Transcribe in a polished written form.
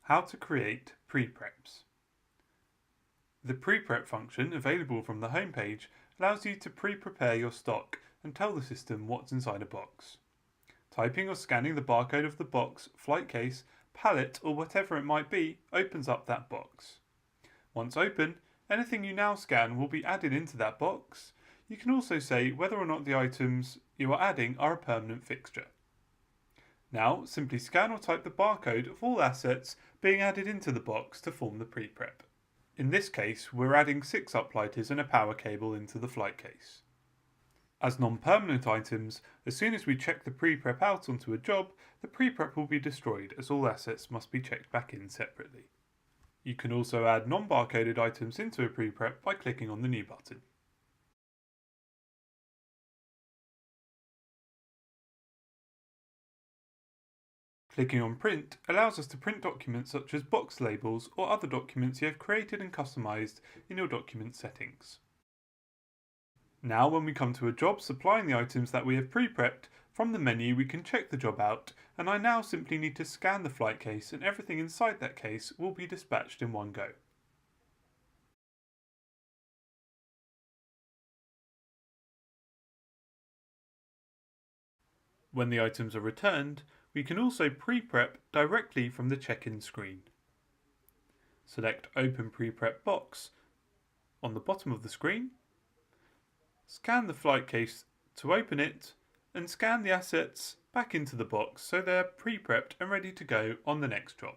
How to create pre-preps. The PrePrep function available from the homepage allows you to pre-prepare your stock and tell the system what's inside a box. Typing or scanning the barcode of the box, flight case, pallet or whatever it might be opens up that box. Once open, anything you now scan will be added into that box. You can also say whether or not the items you are adding are a permanent fixture. Now, simply scan or type the barcode of all assets being added into the box to form the pre-prep. In this case, we're adding 6 uplighters and a power cable into the flight case. As non-permanent items, as soon as we check the pre-prep out onto a job, the pre-prep will be destroyed as all assets must be checked back in separately. You can also add non-barcoded items into a pre-prep by clicking on the New button. Clicking on Print allows us to print documents such as box labels or other documents you have created and customized in your document settings. Now when we come to a job supplying the items that we have pre-prepped, from the menu we can check the job out, and I now simply need to scan the flight case and everything inside that case will be dispatched in one go. When the items are returned, we can also pre-prep directly from the check-in screen. Select Open Pre-Prep Box on the bottom of the screen, scan the flight case to open it, and scan the assets back into the box so they're pre-prepped and ready to go on the next job.